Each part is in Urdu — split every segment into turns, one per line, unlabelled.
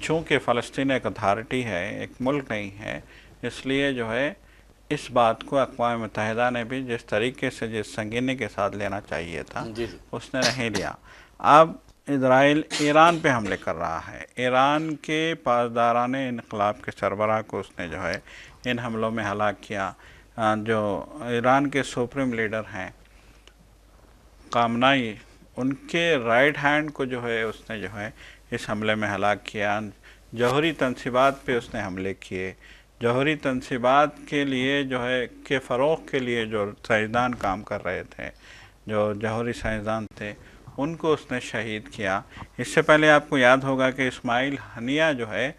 چونکہ فلسطین ایک اتھارٹی ہے، ایک ملک نہیں ہے، اس لیے جو ہے اس بات کو اقوام متحدہ نے بھی جس طریقے سے جس سنگینی کے ساتھ لینا چاہیے تھا
جی جی
اس نے نہیں لیا۔ اب اسرائیل ایران پہ حملے کر رہا ہے، ایران کے پاسداران انقلاب کے سربراہ کو اس نے جو ہے ان حملوں میں ہلاک کیا۔ جو ایران کے سپریم لیڈر ہیں خامنائی، ان کے رائٹ ہینڈ کو جو ہے اس نے جو ہے اس حملے میں ہلاک کیا۔ جوہری تنصیبات پہ اس نے حملے کیے، جوہری تنصیبات کے لیے جو ہے کے فروغ کے لیے جو سائنسدان کام کر رہے تھے، جو جوہری سائنسدان تھے، ان کو اس نے شہید کیا۔ اس سے پہلے آپ کو یاد ہوگا کہ اسماعیل ہنیہ جو ہے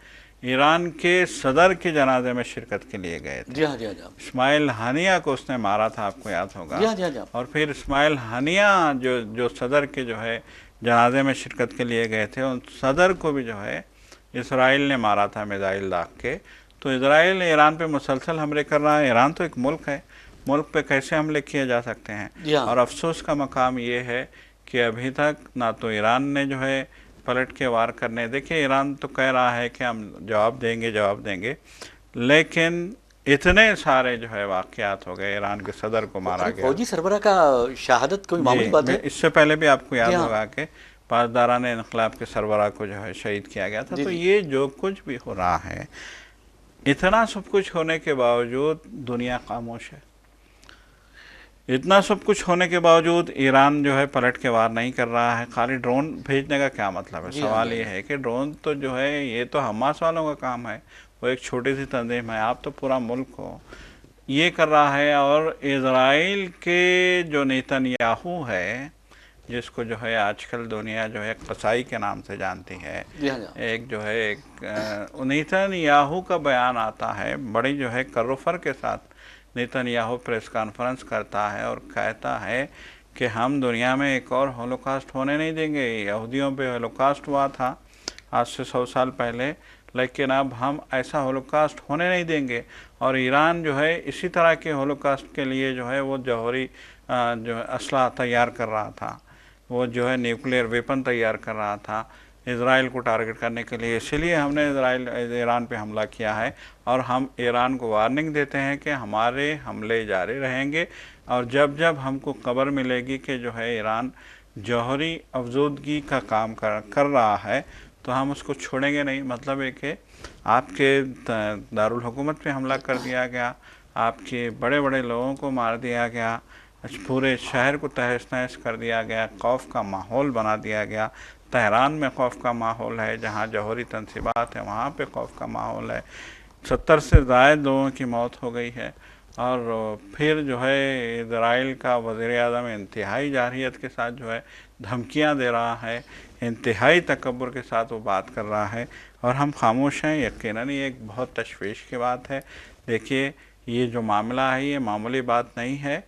ایران کے صدر کے جنازے میں شرکت کے لیے گئے تھے۔
جی ہاں جی ہاں جی
اسماعیل ہنیہ کو اس نے مارا تھا، آپ کو یاد ہوگا۔
جی ہاں جی ہاں جی
اور پھر اسماعیل ہنیہ جو صدر کے جو ہے جنازے میں شرکت کے لیے گئے تھے، ان صدر کو بھی جو ہے اسرائیل نے مارا تھا میزائل داغ کے۔ تو اسرائیل ایران پہ مسلسل حملے کر رہا ہے۔ ایران تو ایک ملک ہے، ملک پہ کیسے حملے کیے جا سکتے ہیں؟
جی ہاں
اور افسوس کا مقام یہ ہے کہ ابھی تک نہ تو ایران نے جو ہے پلٹ کے وار کرنے، دیکھیں ایران تو کہہ رہا ہے کہ ہم جواب دیں گے، لیکن اتنے سارے جو ہے واقعات ہو گئے، ایران کے صدر کو مارا گیا۔
فوجی سربراہ کا شہادت کوئی معمولی بات ہے؟
اس سے پہلے بھی آپ کو یاد
جی ہاں
ہوگا کہ پاسداران انقلاب کے سربراہ کو جو ہے شہید کیا گیا تھا۔
جی
تو
جی
یہ جو کچھ بھی ہو رہا ہے، اتنا سب کچھ ہونے کے باوجود دنیا خاموش ہے۔ اتنا سب کچھ ہونے کے باوجود ایران جو ہے پلٹ کے وار نہیں کر رہا ہے۔ خالی ڈرون بھیجنے کا کیا مطلب ہے؟
جی ہاں
سوال
جی
یہ ہے کہ ڈرون تو جو ہے یہ تو حماس والوں کا کام ہے، وہ ایک چھوٹی سی تنظیم ہے، آپ تو پورا ملک ہو، یہ کر رہا ہے۔ اور اسرائیل کے جو نیتن ہے، جس کو جو ہے آج کل دنیا جو ہے قصائی کے نام سے جانتی ہے،
جی ہاں جی
ایک جو ہے ایک نیتن کا بیان آتا ہے، بڑی جو ہے کروفر کے ساتھ نیتن پریس کانفرنس کرتا ہے اور کہتا ہے کہ ہم دنیا میں ایک اور ہولوکاسٹ ہونے نہیں دیں گے۔ یہودیوں پہ ہولوکاسٹ ہوا تھا آج سے 100 سال پہلے، لیکن اب ہم ایسا ہولوکاسٹ ہونے نہیں دیں گے۔ اور ایران جو ہے اسی طرح کے ہولوکاسٹ کے لیے جو ہے وہ جوہری جو اسلحہ تیار کر رہا تھا، وہ جو ہے نیوکلیئر ویپن تیار کر رہا تھا اسرائیل کو ٹارگٹ کرنے کے لیے۔ اسی لیے ہم نے ایران پہ حملہ کیا ہے، اور ہم ایران کو وارننگ دیتے ہیں کہ ہمارے حملے جاری رہیں گے، اور جب جب ہم کو خبر ملے گی کہ جو ہے ایران جوہری افزودگی کا کام کر رہا ہے تو ہم اس کو چھوڑیں گے نہیں۔ مطلب ہے کہ آپ کے دارالحکومت پہ حملہ کر دیا گیا، آپ کے بڑے بڑے لوگوں کو مار دیا گیا، پورے شہر کو تہس نہس کر دیا گیا، خوف کا ماحول بنا دیا گیا۔ تہران میں خوف کا ماحول ہے، جہاں جوہری تنصیبات ہیں وہاں پہ خوف کا ماحول ہے۔ 70 سے زائد لوگوں کی موت ہو گئی ہے۔ اور پھر جو ہے اسرائیل کا وزیر اعظم انتہائی جارحیت کے ساتھ جو ہے دھمکیاں دے رہا ہے، انتہائی تکبر کے ساتھ وہ بات کر رہا ہے، اور ہم خاموش ہیں۔ یقیناً یہ ایک بہت تشویش کی بات ہے۔ دیکھیے یہ جو معاملہ ہے یہ معمولی بات نہیں ہے۔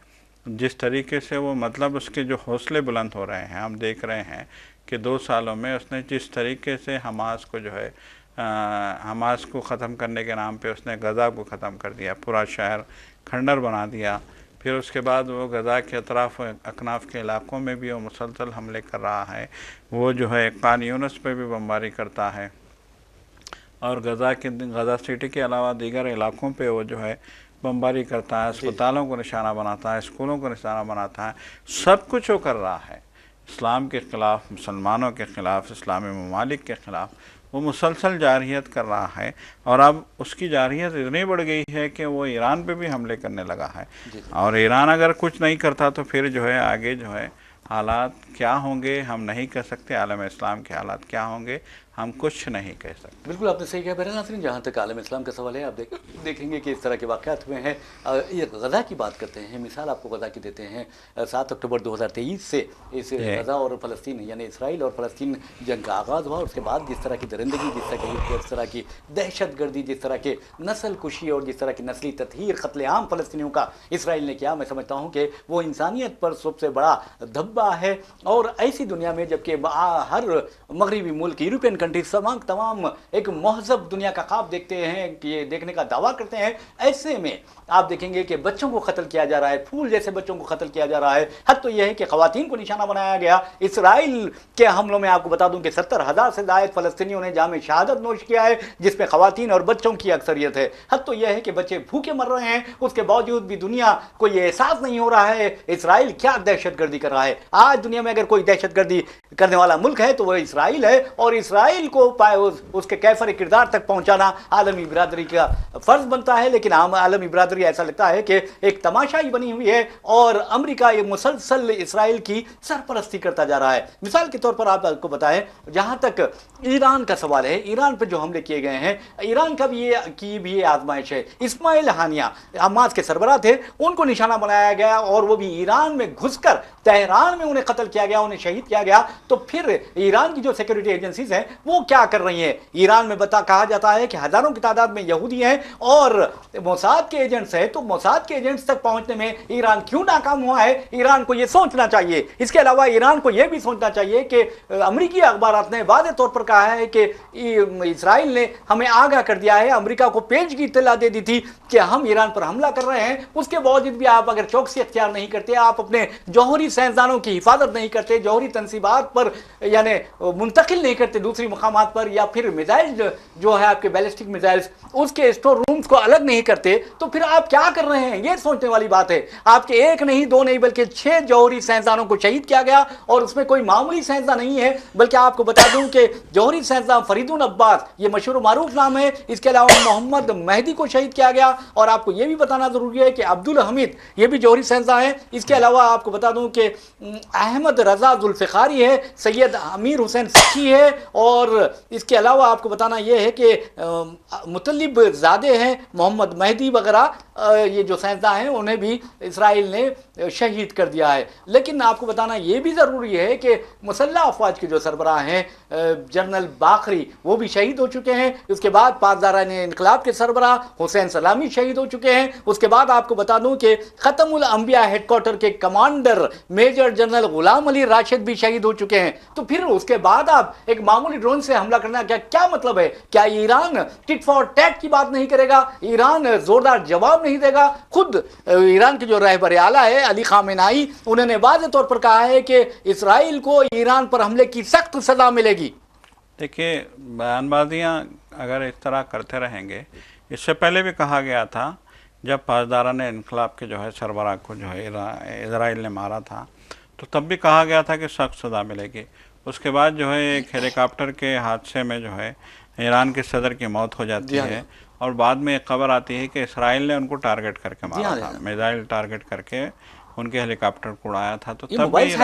جس طریقے سے وہ مطلب اس کے جو حوصلے بلند ہو رہے ہیں، ہم دیکھ رہے ہیں کہ 2 سالوں میں اس نے جس طریقے سے حماس کو جو ہے حماس کو ختم کرنے کے نام پہ اس نے غزہ کو ختم کر دیا، پورا شہر کھنڈر بنا دیا۔ پھر اس کے بعد وہ غزہ کے اطراف اکناف کے علاقوں میں بھی وہ مسلسل حملے کر رہا ہے۔ وہ جو ہے خان یونس پہ بھی بمباری کرتا ہے، اور غزہ سٹی کے علاوہ دیگر علاقوں پہ وہ جو ہے بمباری کرتا ہے، اسپتالوں کو نشانہ بناتا ہے، اسکولوں کو نشانہ بناتا ہے۔ سب کچھ وہ کر رہا ہے اسلام کے خلاف، مسلمانوں کے خلاف، اسلامی ممالک کے خلاف۔ وہ مسلسل جارحیت کر رہا ہے، اور اب اس کی جارحیت اتنی بڑھ گئی ہے کہ وہ ایران پہ بھی حملے کرنے لگا ہے۔ اور ایران اگر کچھ نہیں کرتا تو پھر جو ہے آگے جو ہے حالات کیا ہوں گے ہم نہیں کہہ سکتے، عالم اسلام کے حالات کیا ہوں گے ہم کچھ نہیں کہہ سکتے۔
بالکل آپ نے صحیح کہا۔ بہرحال ناظرین، جہاں تک عالم اسلام کا سوال ہے، آپ دیکھیں گے کہ اس طرح کے واقعات ہوئے ہیں۔ یہ غزہ کی بات کرتے ہیں، مثال آپ کو غزہ کی دیتے ہیں۔ 7 اکتوبر 2023 سے اس غزہ اور فلسطین یعنی اسرائیل اور فلسطین جنگ کا آغاز ہوا۔ اس کے بعد جس طرح کی درندگی، جس طرح کی دہشت گردی، جس طرح کے نسل کشی اور جس طرح کی نسلی تطہیر، قتل عام فلسطینیوں کا اسرائیل نے کیا، میں سمجھتا ہوں کہ وہ انسانیت پر سب سے بڑا دھبا ہے۔ اور ایسی دنیا میں جبکہ ہر مغربی ملک، یورپین کنٹریز تمام ایک مہذب دنیا کا خواب دیکھتے ہیں، کہ یہ دیکھنے کا دعویٰ کرتے ہیں، ایسے میں آپ دیکھیں گے کہ بچوں کو قتل کیا جا رہا ہے، پھول جیسے بچوں کو قتل کیا جا رہا ہے، حد تو یہ ہے کہ خواتین کو نشانہ بنایا گیا۔ اسرائیل کے حملوں میں آپ کو بتا دوں کہ 70,000 سے زائد فلسطینیوں نے جام شہادت نوش کیا ہے، جس میں خواتین اور بچوں کی اکثریت ہے۔ حد تو یہ ہے کہ بچے بھوکے مر رہے ہیں، اس کے باوجود بھی دنیا کو یہ احساس نہیں ہو رہا ہے اسرائیل کیا دہشت گردی کر رہا ہے۔ آج دنیا میں اگر کوئی دہشت گردی کرنے والا ملک ہے تو وہ اسرائیل ہے، اور اسرائیل کو اس کے کیفر کردار تک پہنچانا عالمی برادری کا فرض بنتا ہے۔ لیکن عالمی برادری ایسا لگتا ہے کہ ایک تماشائی بنی ہوئی ہے، اور امریکہ یہ مسلسل اسرائیل کی سرپرستی کرتا جا رہا ہے۔ مثال کے طور پر آپ کو بتائیں، جہاں تک ایران کا سوال ہے، ایران پہ جو حملے کیے گئے ہیں، ایران کا بھی یہ آزمائش ہے۔ اسماعیل ہانیہ حماس کے سربراہ تھے، ان کو نشانہ بنایا گیا، اور وہ بھی ایران میں گھس کر تہران میں انہیں قتل کیا گیا، انہیں شہید کیا گیا۔ تو پھر ایران کی جو سیکورٹی ایجنسیز ہیں وہ کیا کر رہی ہیں؟ ایران میں کہا جاتا ہے کہ ہزاروں کی تعداد میں یہودی ہیں اور موساد کے ایجنٹس ہیں، تو موساد کے ایجنٹس تک پہنچنے میں ایران کیوں ناکام ہوا ہے؟ ایران کو یہ سوچنا چاہیے۔ اس کے علاوہ ایران کو یہ بھی سوچنا چاہیے کہ امریکی اخبارات نے واضح طور پر کہا ہے کہ اسرائیل نے ہمیں آگاہ کر دیا ہے، امریکہ کو پیش کی اطلاع دے دی تھی کہ ہم ایران پر حملہ کر رہے ہیں، اس کے باوجود بھی آپ اگر چوکسی اختیار نہیں کرتے، آپ اپنے جوہری سائنسدانوں کی حفاظت نہیں کرتے، جوہری تنصیبات پر یعنی منتقل نہیں کرتے دوسری مقامات پر، یا پھر میزائل جو ہے آپ کے بیلسٹک میزائلز اس کے اسٹور رومز کو الگ نہیں کرتے، تو پھر آپ کیا کر رہے ہیں؟ یہ سوچنے والی بات ہے۔ آپ کے ایک نہیں، دو نہیں، بلکہ 6 جوہری سائنسدانوں کو شہید کیا گیا، اور اس میں کوئی معمولی سائنسدان نہیں ہے، بلکہ آپ کو بتا دوں کہ جوہری سائنسدان فریدون عباس یہ مشہور و معروف نام ہے، اس کے علاوہ محمد مہدی کو شہید کیا گیا، اور آپ کو یہ بھی بتانا ضروری ہے کہ عبدالحمید یہ بھی جوہری سائنسدان ہے۔ اس کے علاوہ آپ کو بتا دوں کہ احمد رضا ذوالفقاری ہے، سید امیر حسین سکھی ہے، اور اس کے علاوہ آپ کو بتانا یہ ہے کہ مطلب زادے ہیں، محمد مہدی وغیرہ، یہ جو سائنسداں ہیں انہیں بھی اسرائیل نے شہید کر دیا ہے۔ لیکن آپ کو بتانا یہ بھی ضروری ہے کہ مسلح افواج کے جو سربراہ ہیں جنرل باقری وہ بھی شہید ہو چکے ہیں۔ اس کے بعد پاسداران انقلاب کے سربراہ حسین سلامی شہید ہو چکے ہیں۔ اس کے بعد آپ کو بتا دوں کہ ختم الانبیاء ہیڈ کوارٹر کے کمانڈر میجر جنرل غلام علی راشد بھی شہید ہو چکے ہیں۔ تو پھر اس کے بعد آپ ایک معمولی ڈرون سے حملہ کرنا کیا مطلب ہے؟ کیا ایران ٹٹ فار ٹیٹ کی بات نہیں کرے گا؟ ایران زوردار جواب نہیں دے گا؟ خود ایران کے جو رہبر اعلیٰ ہے علی خامنہئی، انہوں نے واضح طور پر کہا ہے کہ اسرائیل کو ایران پر حملے کی سخت سزا ملے گی۔
دیکھیے، بیان بازیاں اگر اس طرح کرتے رہیں گے، اس سے پہلے بھی کہا گیا تھا جب پاسداران انقلاب کے جو ہے سربراہ کو جو ہے اسرائیل نے مارا تھا، تو تب بھی کہا گیا تھا کہ سخت سزا ملے گی۔ اس کے بعد جو ہے ایک ہیلی کاپٹر کے حادثے میں جو ہے ایران کے صدر کی موت ہو جاتی ہے، اور بعد میں ایک خبر آتی ہے کہ اسرائیل نے ان کو ٹارگٹ کر کے مارا تھا، میزائل ٹارگٹ کر کے ان کے ہیلی کاپٹر کو اڑایا تھا۔ تو تب بھی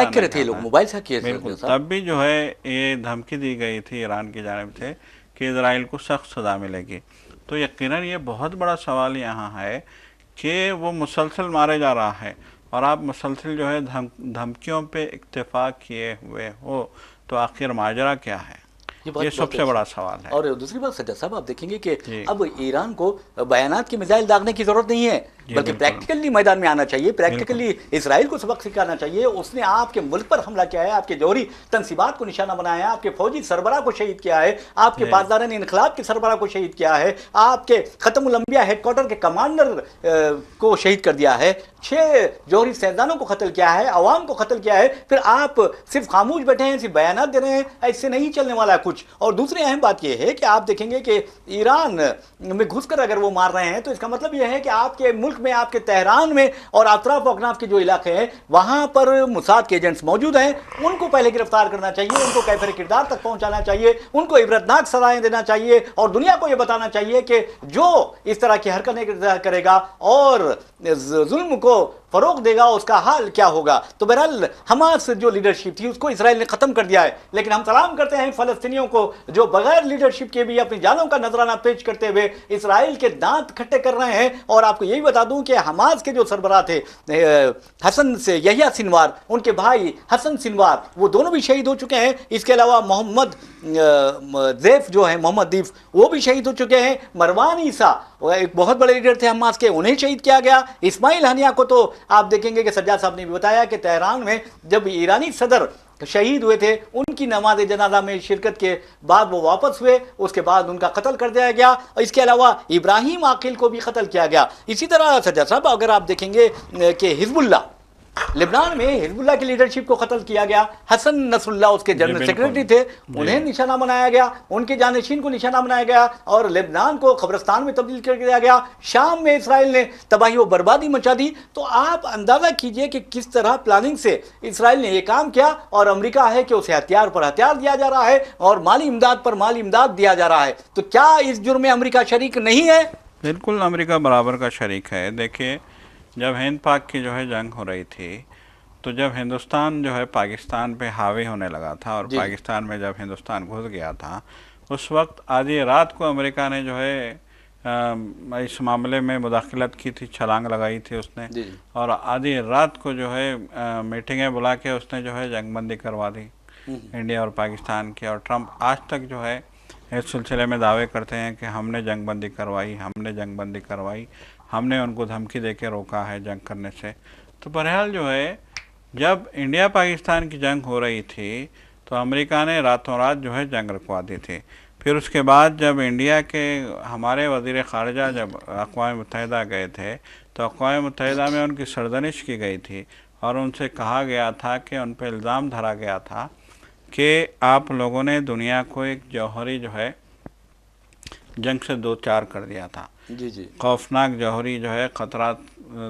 بالکل تب بھی جو ہے یہ دھمکی دی گئی تھی ایران کی جانب سے کہ اسرائیل کو سخت سزا ملے گی۔ تو یقیناً یہ بہت بڑا سوال یہاں ہے کہ وہ مسلسل مارے جا رہا ہے، اور آپ مسلسل جو ہے دھمکیوں پہ اکتفا کیے ہوئے ہو، تو آخر ماجرا کیا ہے؟ یہ سب سے بڑا سوال ہے۔
اور دوسری بات سجاد صاحب، آپ دیکھیں گے کہ اب ایران کو بیانات کی میزائل داغنے کی ضرورت نہیں ہے، بلکہ پریکٹیکلی میدان میں آنا چاہیے، پریکٹیکلی اسرائیل کو سبق سکھانا چاہیے۔ اس نے آپ کے ملک پر حملہ کیا ہے، آپ کے جوہری تنصیبات کو نشانہ بنایا ہے، آپ کے فوجی سربراہ کو شہید کیا ہے، آپ کے پاسداران انقلاب کے سربراہ کو شہید کیا ہے، آپ کے ختم الانبیاء ہیڈ کوارٹر کے کمانڈر کو شہید کر دیا ہے، 6 جوہری سائنسدانوں کو قتل کیا ہے، عوام کو قتل کیا ہے، پھر آپ صرف خاموش بیٹھے ہیں، صرف بیانات دے رہے ہیں۔ ایسے نہیں چلنے والا ہے کچھ۔ اور دوسری اہم بات یہ ہے کہ آپ دیکھیں گے کہ ایران میں گھس کر اگر وہ مار رہے ہیں تو اس کا مطلب یہ ہے کہ آپ کے ملک میں، آپ کے تہران میں اور اطراف و اکناف کے جو علاقے ہیں وہاں پر موساد کے ایجنٹس موجود ہیں، ان کو پہلے گرفتار کرنا چاہیے، ان کو کیفر کردار تک پہنچانا چاہیے، ان کو عبرتناک سزائیں دینا چاہیے، اور دنیا کو یہ بتانا چاہیے کہ جو اس طرح کی حرکتیں کرے گا اور ظلم کو فروغ دے گا اس کا حال کیا ہوگا۔ تو بہرحال حماس جو لیڈرشپ تھی اس کو اسرائیل نے ختم کر دیا ہے، لیکن ہم سلام کرتے ہیں فلسطینیوں کو جو بغیر لیڈرشپ کے بھی اپنی جانوں کا نذرانہ پیش کرتے ہوئے اسرائیل کے دانت کھٹے کر رہے ہیں۔ اور آپ کو یہی بتا دوں کہ حماس کے جو سربراہ تھے حسن سے یحییٰ سنوار، ان کے بھائی حسن سنوار، وہ دونوں بھی شہید ہو چکے ہیں۔ اس کے علاوہ محمد زیف جو ہے، محمد دیف، وہ بھی شہید ہو چکے ہیں۔ مروان عیسیٰ ایک بہت بڑے لیڈر تھے حماس کے، انہیں شہید کیا گیا۔ اسماعیل ہانیہ کو تو آپ دیکھیں گے کہ سجاد صاحب نے بھی بتایا کہ تہران میں جب ایرانی صدر شہید ہوئے تھے ان کی نماز جنازہ میں شرکت کے بعد وہ واپس ہوئے، اس کے بعد ان کا قتل کر دیا گیا. اس کے علاوہ ابراہیم عاقل کو بھی قتل کیا گیا. اسی طرح سجاد صاحب اگر آپ دیکھیں گے کہ حزب اللہ لبنان میں حزب اللہ کی لیڈرشپ کو قتل کیا گیا. حسن نصر اللہ اس کے جنرل سیکرٹری تھے، انہیں نشانہ بنایا گیا، ان کے جانشین کو نشانہ بنایا گیا اور لبنان کو قبرستان میں تبدیل کر دیا گیا. شام میں اسرائیل نے تباہی و بربادی مچا دی. تو آپ اندازہ کیجئے کہ کس طرح پلاننگ سے اسرائیل نے یہ کام کیا، اور امریکہ ہے کہ اسے ہتھیار پر ہتھیار دیا جا رہا ہے اور مالی امداد پر مالی امداد دیا جا رہا ہے. تو کیا اس جرم میں امریکہ شریک نہیں ہے؟
بالکل امریکہ برابر کا شریک ہے. دیکھیے جب ہند پاک کی جو ہے جنگ ہو رہی تھی تو جب ہندوستان جو ہے پاکستان پہ حاوی ہونے لگا تھا اور پاکستان میں جب ہندوستان گھس گیا تھا، اس وقت آدھی رات کو امریکہ نے جو ہے اس معاملے میں مداخلت کی تھی، چھلانگ لگائی تھی اس نے، اور آدھی رات کو جو ہے میٹنگیں بلا کے اس نے جو ہے جنگ بندی کروا دی انڈیا اور پاکستان کی. اور ٹرمپ آج تک جو ہے اس سلسلے میں دعوے کرتے ہیں کہ ہم نے جنگ بندی کروائی، ہم نے جنگ بندی کروائی، ہم نے ان کو دھمکی دے کے روکا ہے جنگ کرنے سے. تو بہرحال جو ہے جب انڈیا پاکستان کی جنگ ہو رہی تھی تو امریکہ نے راتوں رات جو ہے جنگ رکوا دی تھی. پھر اس کے بعد جب انڈیا کے ہمارے وزیر خارجہ جب اقوام متحدہ گئے تھے تو اقوام متحدہ میں ان کی سرزنش کی گئی تھی اور ان سے کہا گیا تھا کہ ان پہ الزام دھرا گیا تھا کہ آپ لوگوں نے دنیا کو ایک جوہری جو ہے جنگ سے دو چار کر دیا تھا. خوفناک جوہری جو ہے خطرات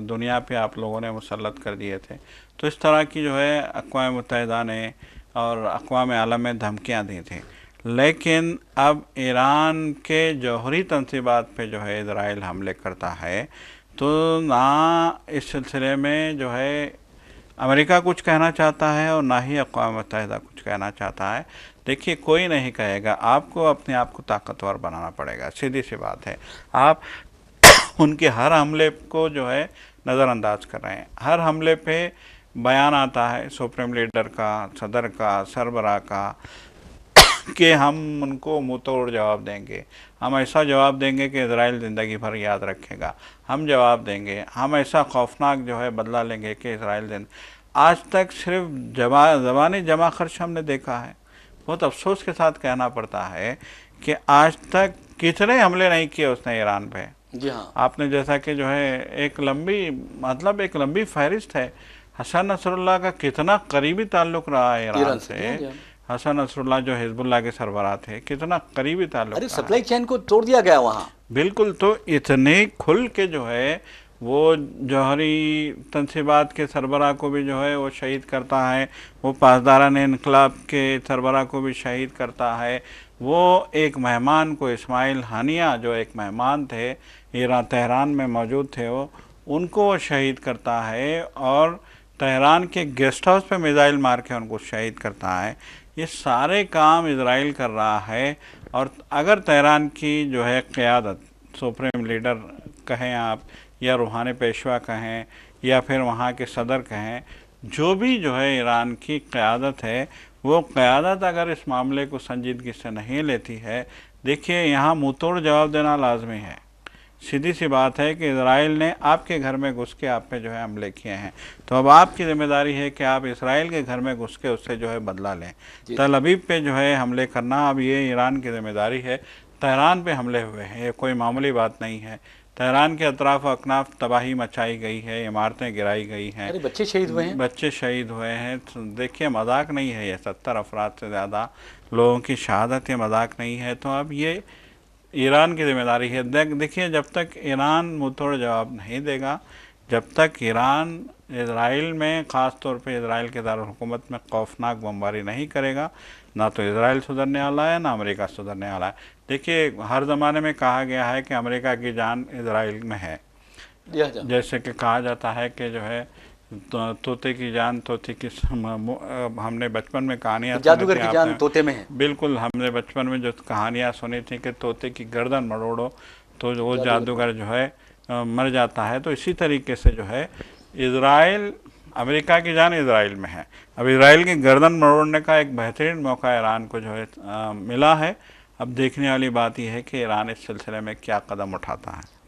دنیا پہ آپ لوگوں نے مسلط کر دیے تھے. تو اس طرح کی جو ہے اقوام متحدہ نے اور اقوام عالم میں دھمکیاں دی تھیں. لیکن اب ایران کے جوہری تنصیبات پہ جو ہے اسرائیل حملے کرتا ہے تو نہ اس سلسلے میں جو ہے امریکہ کچھ کہنا چاہتا ہے اور نہ ہی اقوام متحدہ کچھ کہنا چاہتا ہے. دیکھیے کوئی نہیں کہے گا، آپ کو اپنے آپ کو طاقتور بنانا پڑے گا، سیدھی سی بات ہے. آپ ان کے ہر حملے کو جو ہے نظر انداز کر رہے ہیں. ہر حملے پہ بیان آتا ہے سپریم لیڈر کا، صدر کا، سربراہ کا کہ ہم ان کو منہ توڑ جواب دیں گے، ہم ایسا جواب دیں گے کہ اسرائیل زندگی بھر یاد رکھے گا، ہم جواب دیں گے، ہم ایسا خوفناک جو ہے بدلہ لیں گے کہ اسرائیل آج تک صرف زبانی جمع خرچ ہم نے دیکھا ہے. بہت افسوس کے ساتھ کہنا پڑتا ہے کہ آج تک کتنے حملے نہیں کیے اس نے ایران پہ. آپ نے جیسا کہ جو ہے ایک لمبی فہرست ہے. حسن نصر اللہ کا کتنا قریبی تعلق رہا ہے ایران سے. حسن نصر اللہ جو حزب اللہ کے سربراہ تھے، کتنا قریبی تعلق رہا.
سپلائی چین کو توڑ دیا گیا وہاں.
بالکل. تو اتنے کھل کے جو ہے وہ جوہری تنصیبات کے سربراہ کو بھی جو ہے وہ شہید کرتا ہے، وہ پاسداران انقلاب کے سربراہ کو بھی شہید کرتا ہے. وہ ایک مہمان کو، اسماعیل ہانیہ جو ایک مہمان تھے تہران میں موجود تھے، وہ ان کو وہ شہید کرتا ہے اور تہران کے گیسٹ ہاؤس پہ میزائل مار کے ان کو شہید کرتا ہے. یہ سارے کام اسرائیل کر رہا ہے. اور اگر تہران کی جو ہے قیادت، سپریم لیڈر کہیں آپ یا روحانی پیشوا کہیں یا پھر وہاں کے صدر کہیں، جو بھی جو ہے ایران کی قیادت ہے، وہ قیادت اگر اس معاملے کو سنجیدگی سے نہیں لیتی ہے، دیکھیے یہاں منہ توڑ جواب دینا لازمی ہے. سیدھی سی بات ہے کہ اسرائیل نے آپ کے گھر میں گھس کے آپ پہ جو ہے حملے کیے ہیں، تو اب آپ کی ذمہ داری ہے کہ آپ اسرائیل کے گھر میں گھس کے اس سے جو ہے بدلہ لیں. تل ابیب پہ جو ہے حملے کرنا اب یہ ایران کی ذمہ داری ہے. تہران پہ حملے ہوئے ہیں، یہ کوئی معمولی بات نہیں ہے. تہران کے اطراف و اکناف تباہی مچائی گئی ہے، عمارتیں گرائی گئی ہیں،
بچے
شہید ہوئے ہیں. دیکھیے مذاق نہیں ہے، یہ 70 افراد سے زیادہ لوگوں کی شہادت، یہ مذاق نہیں ہے. تو اب یہ ایران کی ذمہ داری ہے. دیکھیے جب تک ایران منہ توڑ جواب نہیں دے گا، جب تک ایران اسرائیل میں، خاص طور پہ اسرائیل کے دارالحکومت میں خوفناک بمباری نہیں کرے گا، نہ تو اسرائیل سدھرنے والا ہے، نہ امریکہ سدھرنے والا ہے. دیکھیے ہر زمانے میں کہا گیا ہے کہ امریکہ کی جان اسرائیل میں ہے. جیسے کہ کہا جاتا ہے کہ جو ہے طوطے کی جان طوطے کی، ہم نے بچپن میں کہانیاں
جادوگر کی جان طوطے میں ہے.
بالکل. ہم نے بچپن میں جو کہانیاں سنی تھیں کہ طوطے کی گردن مروڑو تو وہ جادوگر جو ہے مر جاتا ہے. تو اسی طریقے سے جو ہے اسرائیل، امریکہ کی جان اسرائیل میں ہے. اب اسرائیل کی گردن مروڑنے کا ایک بہترین موقع ایران کو جو ہے ملا ہے. اب دیکھنے والی بات یہ ہے کہ ایران اس سلسلے میں کیا قدم اٹھاتا ہے.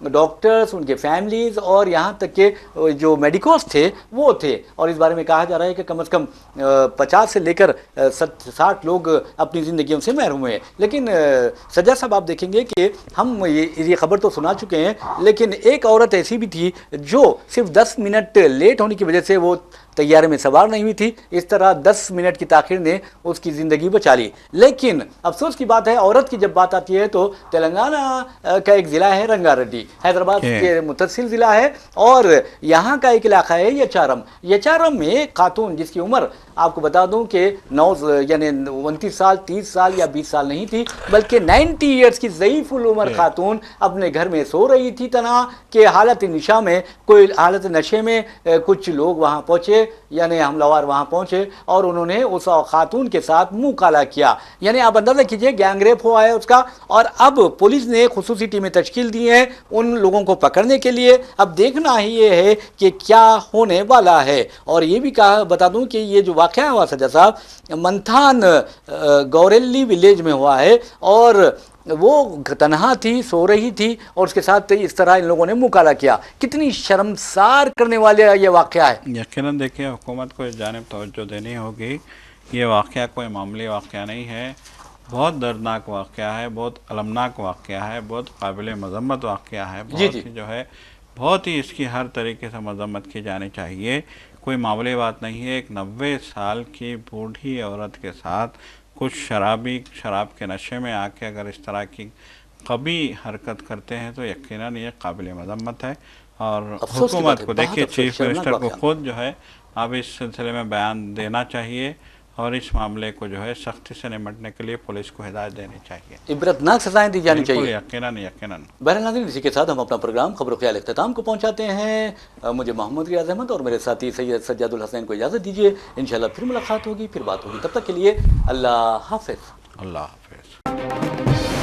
ڈاکٹرز، ان کے فیملیز اور یہاں تک کہ جو میڈیکوز تھے وہ تھے، اور اس بارے میں کہا جا رہا ہے کہ کم از کم 50 سے لے کر 60 لوگ اپنی زندگیوں سے محروم ہوئے. لیکن سجاد صاحب آپ دیکھیں گے کہ ہم یہ خبر تو سنا چکے ہیں، لیکن ایک عورت ایسی بھی تھی جو صرف 10 منٹ لیٹ ہونے کی وجہ سے وہ طیارے میں سوار نہیں ہوئی تھی. اس طرح 10 منٹ کی تاخیر نے اس کی زندگی بچا لی. لیکن افسوس کی بات ہے، عورت کی جب بات آتی ہے تو تلنگانہ کا ایک ضلع ہے رنگا ریڈی، حیدرآباد کے متصل ضلع ہے، اور یہاں کا ایک علاقہ ہے یچارم. یچارم میں خاتون جس کی عمر آپ کو بتا دوں کہ 29 سال 30 سال یا 20 سال نہیں تھی، بلکہ 90 ایئرز کی ضعیف العمر خاتون اپنے گھر میں سو رہی تھی تنہا کہ حالت نشے میں کچھ لوگ وہاں پہنچے، یعنی حملہ آور وہاں پہنچے اور انہوں نے اس خاتون کے ساتھ منہ کالا کیا. یعنی آپ اندازہ کیجئے گینگ ریپ ہوا ہے اس کا، اور اب پولیس نے خصوصی ٹیمیں تشکیل دی ہیں ان لوگوں کو پکڑنے کے لیے. اب دیکھنا ہی یہ ہے کہ کیا ہونے والا ہے. اور یہ بھی بتا دوں کہ یہ جو واقعہ ہوا سجا صاحب منتھان گوریلی ولیج میں ہوا ہے، اور وہ تنہا تھی، سو رہی تھی، اور اس کے ساتھ اس طرح ان لوگوں نے مکالا کیا. کتنی شرمسار کرنے والے یہ واقعہ ہے.
یقیناً دیکھیے حکومت کو اس جانب توجہ دینی ہوگی. یہ واقعہ کوئی معمولی واقعہ نہیں ہے، بہت دردناک واقعہ ہے، بہت المناک واقعہ ہے، بہت قابل مذمت واقعہ ہے. بہت ہی جو ہے بہت ہی اس کی ہر طریقے سے مذمت کی جانی چاہیے. کوئی معمولی بات نہیں ہے. ایک 90 سال کی بوڑھی عورت کے ساتھ کچھ شراب کے نشے میں آ کے اگر اس طرح کی قبیح حرکت کرتے ہیں تو یقیناً یہ قابل مذمت ہے. اور حکومت کو دیکھیے چیف منسٹر کو خود جو ہے اب اس سلسلے میں بیان دینا چاہیے، اور اس معاملے کو جو ہے سختی سے نمٹنے کے لیے پولیس کو ہدایت دینی چاہیے.
عبرتناک سزائیں دی جانی چاہیے.
یقیناً.
بہرحال ناظرین، اسی کے ساتھ ہم اپنا پروگرام خبر و خیال اختتام کو پہنچاتے ہیں. مجھے محمد ریاض احمد اور میرے ساتھی سید سجاد الحسین کو اجازت دیجیے. انشاءاللہ پھر ملاقات ہوگی، پھر بات ہوگی. تب تک کے لیے اللہ حافظ.
اللہ حافظ.